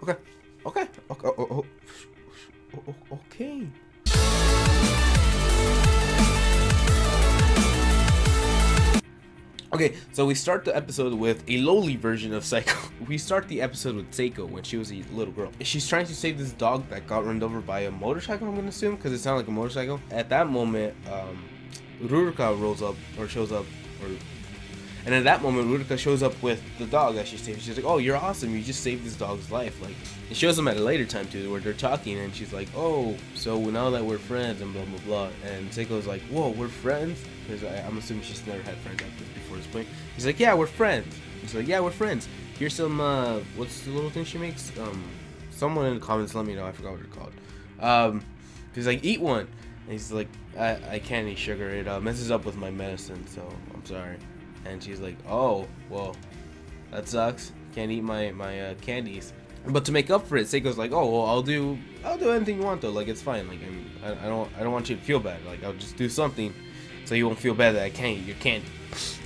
Okay. Okay. Okay. Okay. Okay, so we start the episode with a lowly version of Psycho. We start the episode with Seiko when she was a little girl. She's trying to save this dog that got run over by a motorcycle, I'm gonna assume, because it sounded like a motorcycle. At that moment, Ruruka shows up, and at that moment, Ruruka shows up with the dog that she saved. She's like, "Oh, you're awesome! You just saved this dog's life." Like, it shows them at a later time too, where they're talking, and she's like, "Oh, so now that we're friends," and blah blah blah. And Seiko's like, "Whoa, we're friends?" Because I'm assuming she's never had friends before this point. He's like, "Yeah, we're friends." He's like, "Yeah, we're friends. Here's some what's the little thing she makes? Someone in the comments let me know. I forgot what they're called. He's like, "Eat one." And he's like, I can't eat sugar. It messes up with my medicine, so I'm sorry." And she's like, "Oh, well, that sucks. Can't eat my candies." But to make up for it, Seiko's like, "Oh, well, I'll do anything you want though. Like, it's fine. Like, I don't want you to feel bad. Like, I'll just do something so you won't feel bad that I can't eat your candy."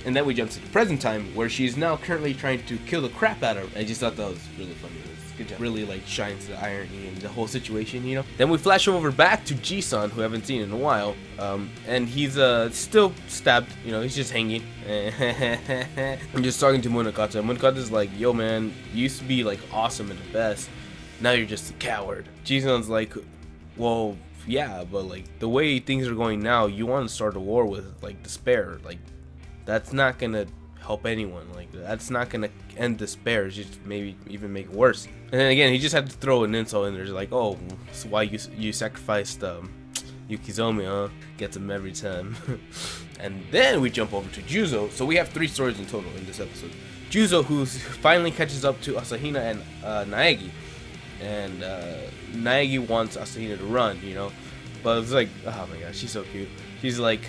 And then we jump to the present time, where she's now currently trying to kill the crap out of her. I just thought that was really funny. Good job. Really like shines the irony in the whole situation, you know. Then we flash over back to Ji-san, who I haven't seen in a while, and he's still stabbed. You know, he's just hanging. I'm just talking to Munakata. Munakata's like, "Yo, man, you used to be like awesome and the best. Now you're just a coward." Ji-san's like, "Well, yeah, but like the way things are going now, you want to start a war with like despair. Like, that's not gonna help anyone. Like, that's not gonna end despair. It's just maybe even make it worse." And then again, he just had to throw an insult in there. He's like, "Oh, so why you sacrificed Yukizomi, huh? Gets him every time." And then we jump over to Juzo. So we have 3 stories in total in this episode. Juzo, who finally catches up to Asahina and Naegi, and Naegi wants Asahina to run, you know, but it's like, oh my gosh, she's so cute. She's like,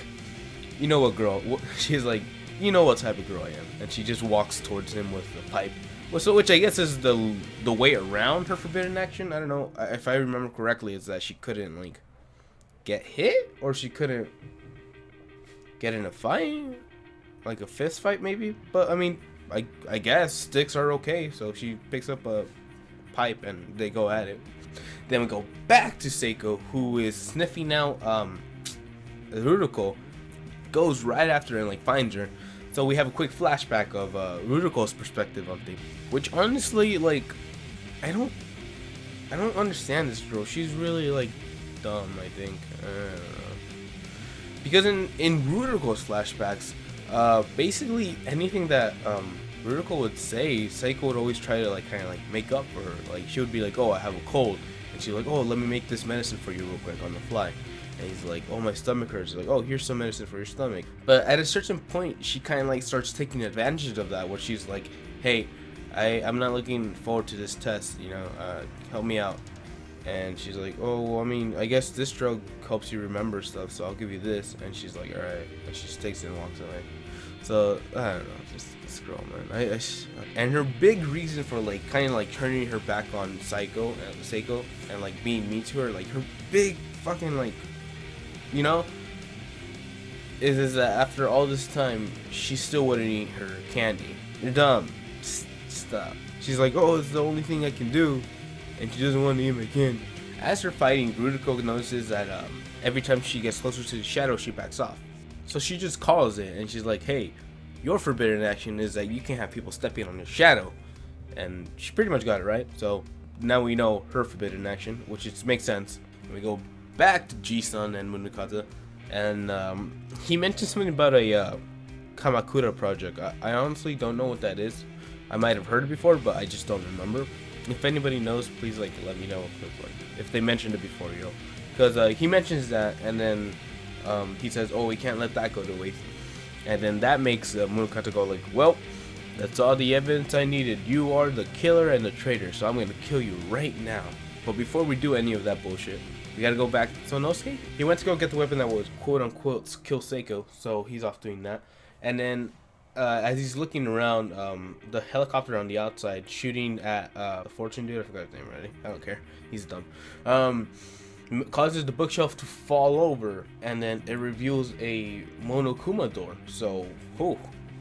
"You know what, girl?" She's like, "You know what type of girl I am," and she just walks towards him with the pipe. So, which I guess is the way around her forbidden action. I don't know if I remember correctly. Is that she couldn't like get hit, or she couldn't get in a fight, like a fist fight maybe. But I mean, I guess sticks are okay. So she picks up a pipe and they go at it. Then we go back to Seiko, who is sniffing out Ruruko. Goes right after her and like finds her. So we have a quick flashback of Ruruko's perspective on things, which honestly, like, I don't understand this girl. She's really like dumb, I think. I don't know. Because in Ruruko's flashbacks, basically anything that Ruruko would say, Seiko would always try to like kind of like make up for her. Like, she would be like, "Oh, I have a cold," and she's like, "Oh, let me make this medicine for you real quick on the fly." And he's like, "Oh, my stomach hurts." He's like, "Oh, here's some medicine for your stomach." But at a certain point, she kind of like starts taking advantage of that, where she's like, "Hey, I'm not looking forward to this test, you know, help me out." And she's like, "Oh, well, I mean, I guess this drug helps you remember stuff, so I'll give you this." And she's like, "All right," and she just takes it and walks away. So I don't know, just this girl, man. And her big reason for like kind of like turning her back on Seiko and like being mean to her, like her big fucking like, you know, is that after all this time, she still wouldn't eat her candy. You're dumb. Stop. She's like, "Oh, it's the only thing I can do," and she doesn't want to eat my candy. As they're fighting, Ruruko notices that every time she gets closer to the shadow, she backs off. So she just calls it, and she's like, "Hey, your forbidden action is that you can't have people stepping on your shadow." And she pretty much got it right. So now we know her forbidden action, which makes sense. And we go back to Ji-san and Munakata, and he mentioned something about a Kamakura project. I honestly don't know what that is. I might have heard it before, but I just don't remember. If anybody knows, please like let me know if they mentioned it before, you know, because he mentions that, and then he says, "Oh, we can't let that go to waste." And then that makes Munakata go like, "Well, that's all the evidence I needed. You are the killer and the traitor, so I'm gonna kill you right now." But before we do any of that bullshit, we gotta go back. So Nosuke, he went to go get the weapon that was quote unquote kill Seiko, so he's off doing that. And then as he's looking around, the helicopter on the outside shooting at the fortune dude, I forgot his name already. I don't care. He's dumb. Causes the bookshelf to fall over, and then it reveals a Monokuma door. So,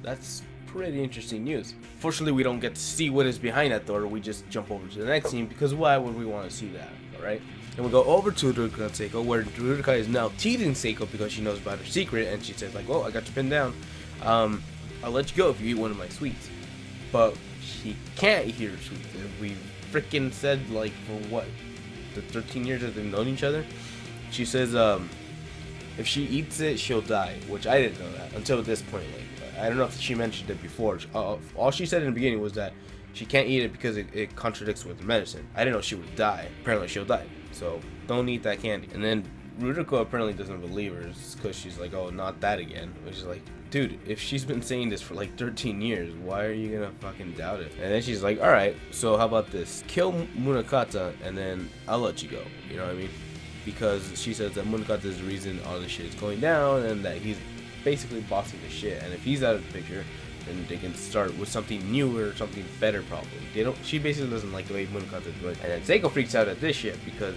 that's pretty interesting news. Fortunately, we don't get to see what is behind that door. We just jump over to the next scene, because why would we want to see that, alright? And we go over to Ruruka and Seiko, where Ruruka is now teasing Seiko because she knows about her secret, and she says like, "Oh, I got you pinned down. I'll let you go if you eat one of my sweets." But she can't eat her sweets. We freaking said, like, for what, the 13 years that they've known each other, she says if she eats it, she'll die, which I didn't know that until this point. Like, I don't know if she mentioned it before. All she said in the beginning was that she can't eat it because it contradicts with the medicine. I didn't know she would die. Apparently she'll die, so don't eat that candy. And then Ruruko apparently doesn't believe her because she's like, "Oh, not that again," which is like, dude, if she's been saying this for like 13 years, why are you gonna fucking doubt it? And then she's like, "Alright, so how about this? Kill Munakata and then I'll let you go." You know what I mean? Because she says that Munakata is the reason all this shit is going down, and that he's basically bossing the shit. And if he's out of the picture, then they can start with something newer, something better probably. She basically doesn't like the way Munakata is doing. And then Seiko freaks out at this shit because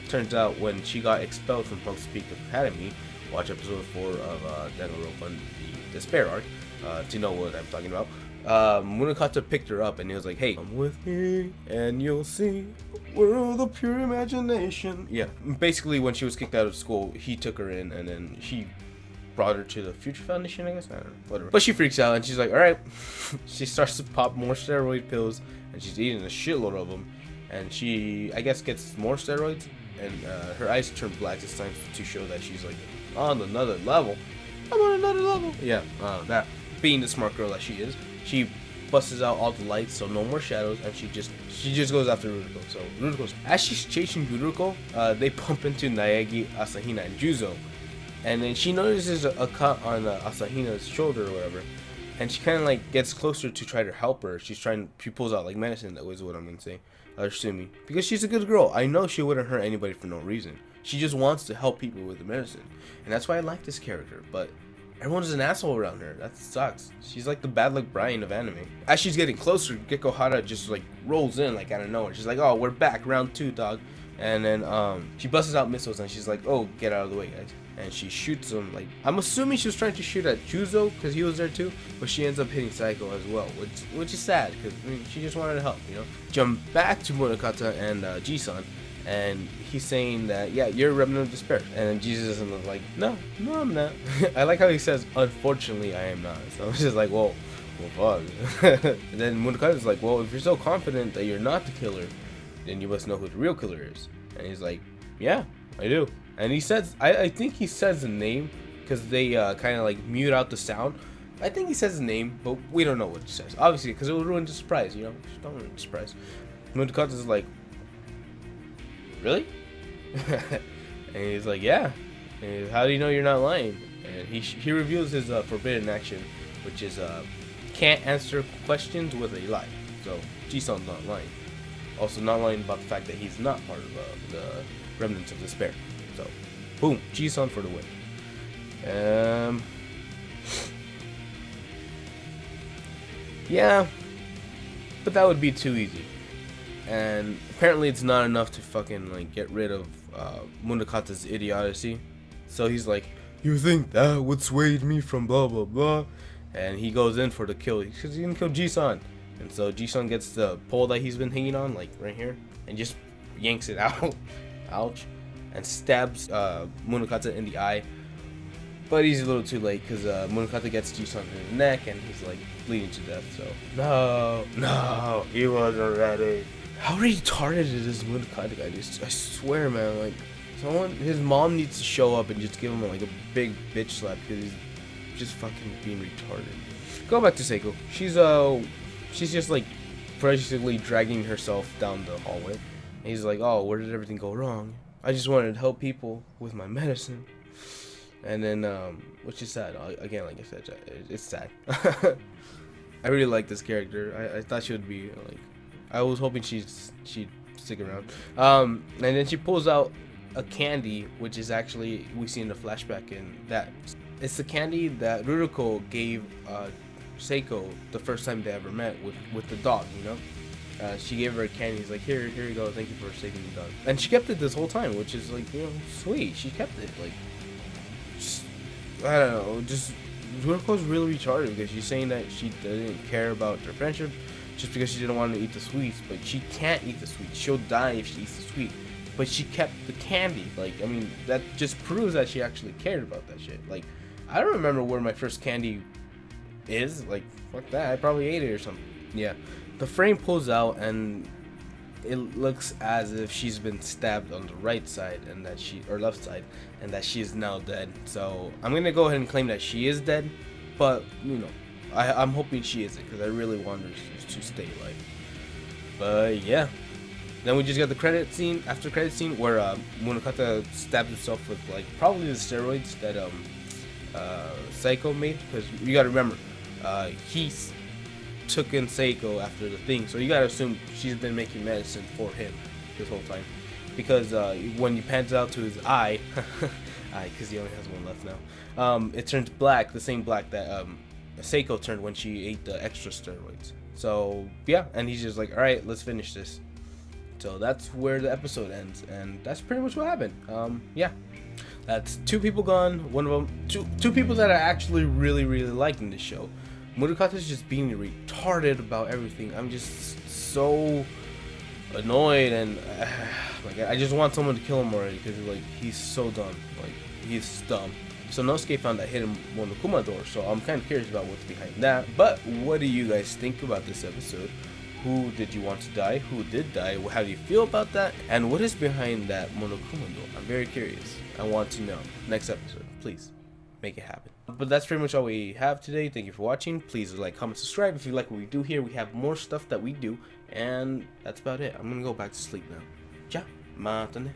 turns out when she got expelled from Punk's Peak Academy, watch episode 4 of Danganronpa, the Despair arc, to know what I'm talking about. Munakata picked her up and he was like, "Hey, come with me and you'll see world of pure imagination." Yeah, basically when she was kicked out of school, he took her in and then he brought her to the Future Foundation, I guess. I don't know, whatever. But she freaks out and she's like, "Alright." She starts to pop more steroid pills and she's eating a shitload of them, and she, I guess, gets more steroids, and her eyes turn black this time to show that she's like on another level. I'm on another level. Yeah, that being the smart girl that she is, she busts out all the lights, so no more shadows, and she just goes after Ruruko. So Ruruko's, as she's chasing Ruruko, they bump into Naegi, Asahina, and Juzo, and then she notices a cut on Asahina's shoulder or whatever, and she kind of like gets closer to try to help her. She pulls out like medicine. That was what I'm gonna say. Assuming, because she's a good girl, I know she wouldn't hurt anybody for no reason. She just wants to help people with the medicine, and that's why I like this character. But everyone's an asshole around her. That sucks. She's like the bad luck Brian of anime. As she's getting closer, Gekko Hara just like rolls in like out of nowhere. She's like, "Oh, we're back, round 2, dog." And then she busts out missiles and she's like, "Oh, get out of the way, guys." And she shoots them. Like, I'm assuming she was trying to shoot at Juzo because he was there too, but she ends up hitting Saiko as well, which is sad because I mean, she just wanted to help, you know. Jump back to Munakata and Jisan, and he's saying that, "Yeah, you're a remnant of despair." And then Jesus is like, No, I'm not." I like how he says, "Unfortunately, I am not." So I'm just like, well, fuck. And then Munakata's like, "Well, if you're so confident that you're not the killer, then you must know who the real killer is." And he's like, "Yeah, I do." And he says, I think he says the name because they kind of like mute out the sound. I think he says the name, but we don't know what he says, obviously, because it would ruin the surprise, you know. Just don't ruin the surprise. Munakata's like, "Really?" And he's like, "Yeah." And he's, "How do you know you're not lying?" And he reveals his forbidden action, which is can't answer questions with a lie. So Jisun's not lying. Also not lying about the fact that he's not part of the remnants of despair. So, boom, Jisun for the win. Yeah, but that would be too easy. And apparently it's not enough to fucking like get rid of Munakata's idiocy. So he's like, "You think that would sway me from blah blah blah?" And he goes in for the kill because he's gonna kill Jisun. And so Jisun gets the pole that he's been hanging on, like right here, and just yanks it out. Ouch. And stabs Munakata in the eye. But he's a little too late because Munakata gets Jisun in the neck and he's like bleeding to death. So no, he wasn't ready. How retarded is this Munakata guy? I swear, man, like his mom needs to show up and just give him like a big bitch slap because he's just fucking being retarded. Go back to Seiko. She's just like basically dragging herself down the hallway. And he's like, "Oh, where did everything go wrong? I just wanted to help people with my medicine." And then, which is sad. Again, like I said, it's sad. I really like this character. I thought she would be like, I was hoping she'd stick around. And then she pulls out a candy, which is actually, we see in the flashback in that. It's the candy that Ruruko gave Seiko the first time they ever met with the dog, you know? She gave her a candy. He's like, here you go. Thank you for saving the dog. And she kept it this whole time, which is like, you know, sweet. She kept it. Like, just, I don't know, just Ruko's really retarded because she's saying that she didn't care about their friendship just because she didn't want to eat the sweets, but she can't eat the sweets. She'll die if she eats the sweet. But she kept the candy. Like, I mean, that just proves that she actually cared about that shit. Like, I don't remember where my first candy is. Like, fuck that. I probably ate it or something. Yeah. The frame pulls out and it looks as if she's been stabbed on the right side and that or left side, and that she is now dead. So I'm gonna go ahead and claim that she is dead, but you know, I'm hoping she isn't because I really want her to stay alive. But yeah, then we just got the after credit scene where Munakata stabbed himself with like probably the steroids that Psycho made, because you gotta remember he took in Seiko after the thing, so you gotta assume she's been making medicine for him this whole time, because when he pans out to his eye, because he only has one left now, it turns black, the same black that Seiko turned when she ate the extra steroids. So yeah, and he's just like, all right, let's finish this. So that's where the episode ends, and that's pretty much what happened. Yeah, that's 2 people gone. One of them, two people that I actually really liking this show. Murukata's just being retarded about everything. I'm just so annoyed, and like I just want someone to kill him already, because like he's so dumb. Like he's dumb. So Nosuke found that hidden Monokuma door, so I'm kind of curious about what's behind that. But what do you guys think about this episode? Who did you want to die? Who did die? How do you feel about that? And what is behind that Monokuma door? I'm very curious. I want to know. Next episode, please make it happen. But that's pretty much all we have today. Thank you for watching. Please like, comment, subscribe if you like what we do here. We have more stuff that we do, and that's about it. I'm gonna go back to sleep now. Ciao, matane.